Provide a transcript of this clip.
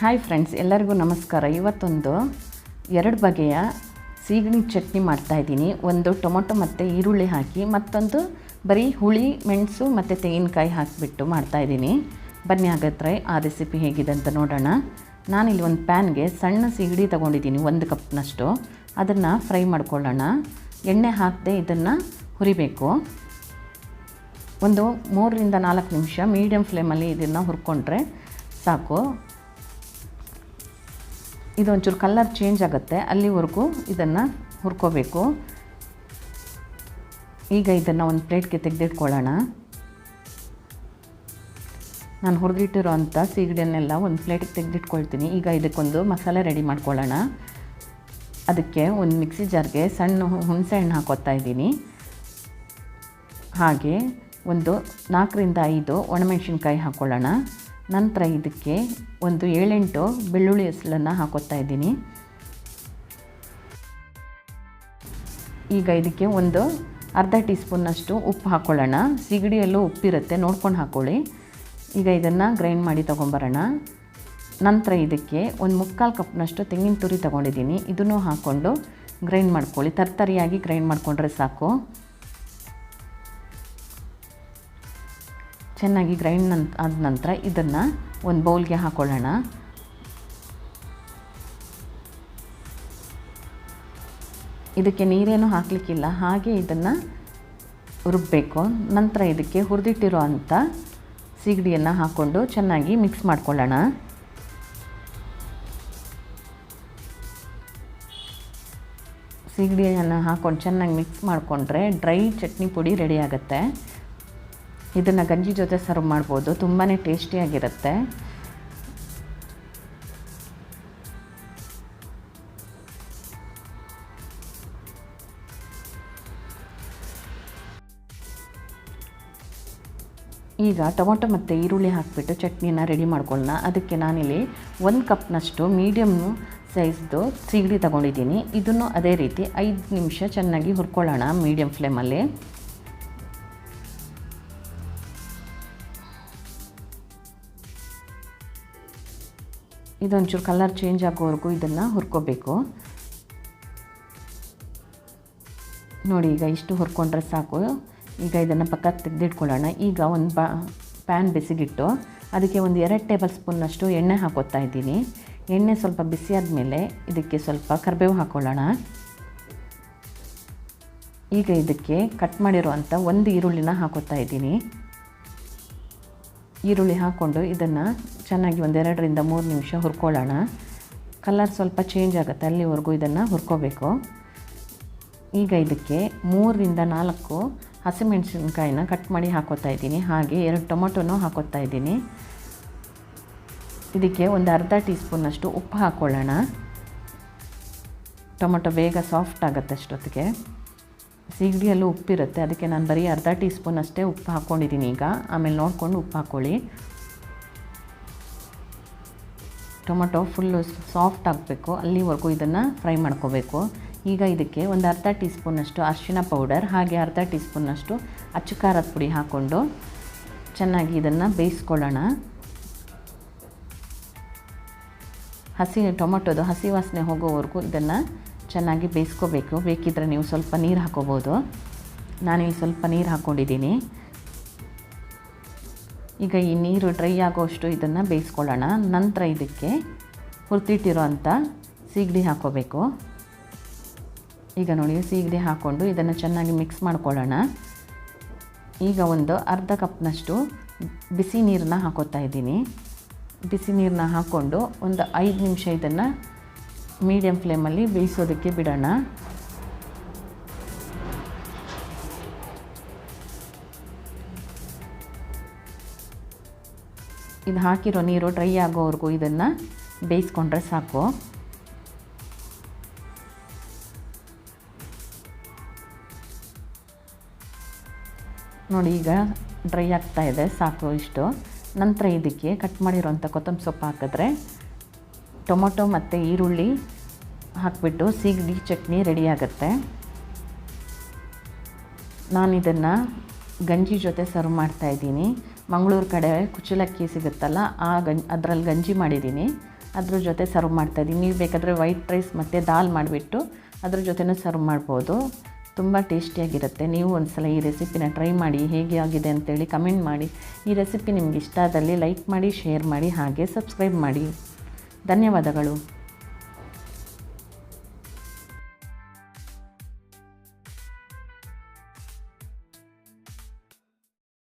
Hi friends, ಎಲ್ಲರಿಗೂ ನಮಸ್ಕಾರ. ಇವತ್ತೊಂದು 2 ಬಗೆಯ ಸೀಗಣಿ ಚಟ್ನಿ ಮಾಡ್ತಾಯಿದ್ದೀನಿ. ಒಂದು ಟೊಮೊಟೊ ಮತ್ತು ಈರುಳ್ಳಿ ಹಾಕಿ, ಮತ್ತೊಂದು ಬರೀ ಹುಳಿ ಮೆಣಸು ಮತ್ತು ತೆಂಗಿನಕಾಯಿ ಹಾಕಿಬಿಟ್ಟು ಮಾಡ್ತಾಯಿದ್ದೀನಿ. ಬನ್ನಿ ಹಾಗಾದರೆ ಆ ರೆಸಿಪಿ ಹೇಗಿದೆ ಅಂತ ನೋಡೋಣ. ನಾನಿಲ್ಲಿ ಒಂದು ಪ್ಯಾನ್ಗೆ ಸಣ್ಣ ಸೀಗಡಿ ತೊಗೊಂಡಿದ್ದೀನಿ, 1 ಕಪ್ನಷ್ಟು. ಅದನ್ನು ಫ್ರೈ ಮಾಡ್ಕೊಳ್ಳೋಣ. ಎಣ್ಣೆ ಹಾಕದೆ ಇದನ್ನು ಹುರಿಬೇಕು. ಒಂದು 3ರಿಂದ 4 ನಿಮಿಷ ಮೀಡಿಯಮ್ ಫ್ಲೇಮಲ್ಲಿ ಇದನ್ನು ಹುರ್ಕೊಂಡ್ರೆ ಸಾಕು. ಇದೊಂಚೂರು ಕಲರ್ ಚೇಂಜ್ ಆಗುತ್ತೆ, ಅಲ್ಲಿವರೆಗೂ ಇದನ್ನು ಹುರ್ಕೋಬೇಕು. ಈಗ ಇದನ್ನು ಒಂದು ಪ್ಲೇಟ್ಗೆ ತೆಗೆದಿಟ್ಕೊಳ್ಳೋಣ. ನಾನು ಹುರಿದಿಟ್ಟಿರೋ ಅಂಥ ಸೀಗಡಿಯನ್ನೆಲ್ಲ ಒಂದು ಪ್ಲೇಟಿಗೆ ತೆಗೆದಿಟ್ಕೊಳ್ತೀನಿ. ಈಗ ಇದಕ್ಕೊಂದು ಮಸಾಲೆ ರೆಡಿ ಮಾಡ್ಕೊಳ್ಳೋಣ. ಅದಕ್ಕೆ ಒಂದು ಮಿಕ್ಸಿ ಜಾರ್ಗೆ ಸಣ್ಣ ಹುಣಸೆ ಹಣ್ಣು ಹಾಕೋತಾ ಇದ್ದೀನಿ. ಹಾಗೆ ಒಂದು 4ರಿಂದ 5 ಒಣಮೆಣಸಿನ್ಕಾಯಿ ಹಾಕ್ಕೊಳ್ಳೋಣ. ನಂತರ ಇದಕ್ಕೆ ಒಂದು 7-8 ಬೆಳ್ಳುಳ್ಳಿ ಹೆಸಳನ್ನು ಹಾಕೋತಾ ಇದ್ದೀನಿ. ಈಗ ಇದಕ್ಕೆ ಒಂದು ಅರ್ಧ ಟೀ ಸ್ಪೂನ್ನಷ್ಟು ಉಪ್ಪು ಹಾಕ್ಕೊಳ್ಳೋಣ. ಸೀಗಡಿಯಲ್ಲೂ ಉಪ್ಪಿರುತ್ತೆ, ನೋಡ್ಕೊಂಡು ಹಾಕ್ಕೊಳ್ಳಿ. ಈಗ ಇದನ್ನು ಗ್ರೈಂಡ್ ಮಾಡಿ ತೊಗೊಂಬರೋಣ. ನಂತರ ಇದಕ್ಕೆ ಒಂದು 3/4 ಕಪ್ನಷ್ಟು ತೆಂಗಿನ ತುರಿ ತೊಗೊಂಡಿದ್ದೀನಿ. ಇದನ್ನು ಹಾಕ್ಕೊಂಡು ಗ್ರೈಂಡ್ ಮಾಡ್ಕೊಳ್ಳಿ. ತರ್ತರಿಯಾಗಿ ಗ್ರೈಂಡ್ ಮಾಡಿಕೊಂಡ್ರೆ ಸಾಕು. ಚೆನ್ನಾಗಿ ಗ್ರೈಂಡ್ ಆದ ನಂತರ ಇದನ್ನು ಒಂದು ಬೌಲ್ಗೆ ಹಾಕ್ಕೊಳ್ಳೋಣ. ಇದಕ್ಕೆ ನೀರೇನು ಹಾಕಲಿಕ್ಕಿಲ್ಲ, ಹಾಗೆ ಇದನ್ನು ರುಬ್ಬಬೇಕು. ನಂತರ ಇದಕ್ಕೆ ಹುರಿದಿಟ್ಟಿರೋ ಅಂಥ ಸೀಗಡಿಯನ್ನು ಹಾಕ್ಕೊಂಡು ಚೆನ್ನಾಗಿ ಮಿಕ್ಸ್ ಮಾಡ್ಕೊಳ್ಳೋಣ. ಸೀಗಡಿಯನ್ನು ಹಾಕ್ಕೊಂಡು ಚೆನ್ನಾಗಿ ಮಿಕ್ಸ್ ಮಾಡಿಕೊಂಡ್ರೆ ಡ್ರೈ ಚಟ್ನಿ ಪುಡಿ ರೆಡಿ ಆಗುತ್ತೆ. ಇದನ್ನು ಗಂಜಿ ಜೊತೆ ಸರ್ವ್ ಮಾಡ್ಬೋದು, ತುಂಬಾ ಟೇಸ್ಟಿಯಾಗಿರುತ್ತೆ. ಈಗ ಟೊಮೊಟೊ ಮತ್ತು ಈರುಳ್ಳಿ ಹಾಕಿಬಿಟ್ಟು ಚಟ್ನಿನ ರೆಡಿ ಮಾಡ್ಕೊಳ್ಳೋಣ. ಅದಕ್ಕೆ ನಾನಿಲ್ಲಿ 1 ಕಪ್ನಷ್ಟು ಮೀಡಿಯಮ್ ಸೈಜ್ದು ಸೀಗಡಿ ತೊಗೊಂಡಿದ್ದೀನಿ. ಇದನ್ನು ಅದೇ ರೀತಿ 5 ನಿಮಿಷ ಚೆನ್ನಾಗಿ ಹುರ್ಕೊಳ್ಳೋಣ ಮೀಡಿಯಮ್ ಫ್ಲೇಮಲ್ಲಿ. ಇದೊಂಚೂರು ಕಲರ್ ಚೇಂಜ್ ಆಗೋವರೆಗೂ ಇದನ್ನು ಹುರ್ಕೋಬೇಕು. ನೋಡಿ, ಈಗ ಇಷ್ಟು ಹುರ್ಕೊಂಡ್ರೆ ಸಾಕು. ಈಗ ಇದನ್ನು ಪಕ್ಕಕ್ಕೆ ತೆಗೆದಿಟ್ಕೊಳ್ಳೋಣ. ಈಗ ಒಂದು ಪ್ಯಾನ್ ಬಿಸಿಗಿಟ್ಟು ಅದಕ್ಕೆ ಒಂದು 2 ಟೇಬಲ್ ಸ್ಪೂನ್ನಷ್ಟು ಎಣ್ಣೆ ಹಾಕೋತಾ ಇದ್ದೀನಿ. ಎಣ್ಣೆ ಸ್ವಲ್ಪ ಬಿಸಿ ಆದಮೇಲೆ ಇದಕ್ಕೆ ಸ್ವಲ್ಪ ಕರಿಬೇವು ಹಾಕ್ಕೊಳ್ಳೋಣ. ಈಗ ಇದಕ್ಕೆ ಕಟ್ ಮಾಡಿರುವಂಥ 1 ಈರುಳ್ಳಿನ ಹಾಕೋತಾ ಇದ್ದೀನಿ. ಈರುಳ್ಳಿ ಹಾಕ್ಕೊಂಡು ಇದನ್ನು ಚೆನ್ನಾಗಿ ಒಂದು 2ರಿಂದ 3 ನಿಮಿಷ ಹುರ್ಕೊಳ್ಳೋಣ. ಕಲರ್ ಸ್ವಲ್ಪ ಚೇಂಜ್ ಆಗುತ್ತೆ, ಅಲ್ಲಿವರೆಗೂ ಇದನ್ನು ಹುರ್ಕೋಬೇಕು. ಈಗ ಇದಕ್ಕೆ 3ರಿಂದ 4 ಹಸಿಮೆಣಸಿನ್ಕಾಯಿನ ಕಟ್ ಮಾಡಿ ಹಾಕೋತಾ ಇದ್ದೀನಿ. ಹಾಗೆ 2 ಟೊಮೊಟೊನೂ ಹಾಕೋತಾ ಇದ್ದೀನಿ. ಇದಕ್ಕೆ ಒಂದು ಅರ್ಧ ಟೀ ಸ್ಪೂನ್ನಷ್ಟು ಉಪ್ಪು ಹಾಕ್ಕೊಳ್ಳೋಣ. ಟೊಮೊಟೊ ಬೇಗ ಸಾಫ್ಟ್ ಆಗುತ್ತೆ ಅಷ್ಟೊತ್ತಿಗೆ. ಸೀಗಡಿಯಲ್ಲೂ ಉಪ್ಪಿರುತ್ತೆ, ಅದಕ್ಕೆ ನಾನು ಬರೀ ಅರ್ಧ ಟೀ ಸ್ಪೂನ್ ಅಷ್ಟೇ ಉಪ್ಪು ಹಾಕ್ಕೊಂಡಿದ್ದೀನಿ. ಈಗ ಆಮೇಲೆ ನೋಡಿಕೊಂಡು ಉಪ್ಪು ಹಾಕ್ಕೊಳ್ಳಿ. ಟೊಮೊಟೊ ಫುಲ್ಲು ಸಾಫ್ಟ್ ಆಗಬೇಕು, ಅಲ್ಲಿವರೆಗೂ ಇದನ್ನು ಫ್ರೈ ಮಾಡ್ಕೋಬೇಕು. ಈಗ ಇದಕ್ಕೆ ಒಂದು ಅರ್ಧ ಟೀ ಸ್ಪೂನ್ನಷ್ಟು ಅರಿಶಿಣ ಪೌಡರ್, ಹಾಗೆ ಅರ್ಧ ಟೀ ಸ್ಪೂನ್ನಷ್ಟು ಅಚ್ಚ ಖಾರದ ಪುಡಿ ಹಾಕ್ಕೊಂಡು ಚೆನ್ನಾಗಿ ಇದನ್ನು ಬೇಯಿಸ್ಕೊಳ್ಳೋಣ. ಟೊಮೊಟೊದು ಹಸಿ ವಾಸನೆ ಹೋಗೋವರೆಗೂ ಇದನ್ನು ಚೆನ್ನಾಗಿ ಬೇಯಿಸ್ಕೋಬೇಕು. ಬೇಕಿದ್ದರೆ ನೀವು ಸ್ವಲ್ಪ ನೀರು ಹಾಕೋಬೋದು. ನಾನಿಲ್ಲಿ ಸ್ವಲ್ಪ ನೀರು ಹಾಕ್ಕೊಂಡಿದ್ದೀನಿ. ಈಗ ಈ ನೀರು ಡ್ರೈ ಆಗೋಷ್ಟು ಇದನ್ನು ಬೇಯಿಸ್ಕೊಳ್ಳೋಣ. ನಂತರ ಇದಕ್ಕೆ ಹುರಿದಿಟ್ಟಿರೋ ಅಂಥ ಸೀಗಡಿ ಹಾಕ್ಕೋಬೇಕು. ಈಗ ನೋಡಿ, ಸೀಗಡಿ ಹಾಕ್ಕೊಂಡು ಇದನ್ನು ಚೆನ್ನಾಗಿ ಮಿಕ್ಸ್ ಮಾಡ್ಕೊಳ್ಳೋಣ. ಈಗ ಒಂದು ಅರ್ಧ ಕಪ್ನಷ್ಟು ಬಿಸಿ ನೀರನ್ನ ಹಾಕೋತಾ ಇದ್ದೀನಿ. ಬಿಸಿ ನೀರನ್ನ ಹಾಕ್ಕೊಂಡು ಒಂದು 5 ನಿಮಿಷ ಇದನ್ನು ಮೀಡಿಯಮ್ ಫ್ಲೇಮಲ್ಲಿ ಬೇಯಿಸೋದಕ್ಕೆ ಬಿಡೋಣ. ಇದು ಹಾಕಿರೋ ನೀರು ಡ್ರೈ ಆಗೋವರೆಗೂ ಇದನ್ನು ಬೇಯಿಸ್ಕೊಂಡ್ರೆ ಸಾಕು. ನೋಡಿ, ಈಗ ಡ್ರೈ ಆಗ್ತಾ ಇದೆ, ಸಾಕು ಇಷ್ಟು. ನಂತರ ಇದಕ್ಕೆ ಕಟ್ ಮಾಡಿರೋಂಥ ಕೊತ್ತಂಬರಿ ಸೊಪ್ಪು ಹಾಕಿದ್ರೆ ಟೊಮೊಟೊ ಮತ್ತು ಈರುಳ್ಳಿ ಹಾಕಿಬಿಟ್ಟು ಸೀಗಡಿ ಚಟ್ನಿ ರೆಡಿ ಆಗುತ್ತೆ. ನಾನು ಇದನ್ನು ಗಂಜಿ ಜೊತೆ ಸರ್ವ್ ಮಾಡ್ತಾಯಿದ್ದೀನಿ. ಮಂಗಳೂರು ಕಡೆ ಕುಚ್ಚಲಕ್ಕಿ ಸಿಗುತ್ತಲ್ಲ, ಅದರಲ್ಲಿ ಗಂಜಿ ಮಾಡಿದ್ದೀನಿ. ಅದ್ರ ಜೊತೆ ಸರ್ವ್ ಮಾಡ್ತಾಯಿದ್ದೀನಿ. ನೀವು ಬೇಕಾದರೆ ವೈಟ್ ರೈಸ್ ಮತ್ತು ದಾಲ್ ಮಾಡಿಬಿಟ್ಟು ಅದ್ರ ಜೊತೆನೂ ಸರ್ವ್ ಮಾಡ್ಬೋದು. ತುಂಬ ಟೇಸ್ಟಿಯಾಗಿರುತ್ತೆ. ನೀವು ಒಂದು ಸಲ ಈ ರೆಸಿಪಿನ ಟ್ರೈ ಮಾಡಿ, ಹೇಗೆ ಆಗಿದೆ ಅಂತೇಳಿ ಕಮೆಂಟ್ ಮಾಡಿ. ಈ ರೆಸಿಪಿ ನಿಮ್ಗೆ ಇಷ್ಟ ಆದಲ್ಲಿ ಲೈಕ್ ಮಾಡಿ, ಶೇರ್ ಮಾಡಿ, ಹಾಗೆ ಸಬ್ಸ್ಕ್ರೈಬ್ ಮಾಡಿ. ಧನ್ಯವಾದಗಳು.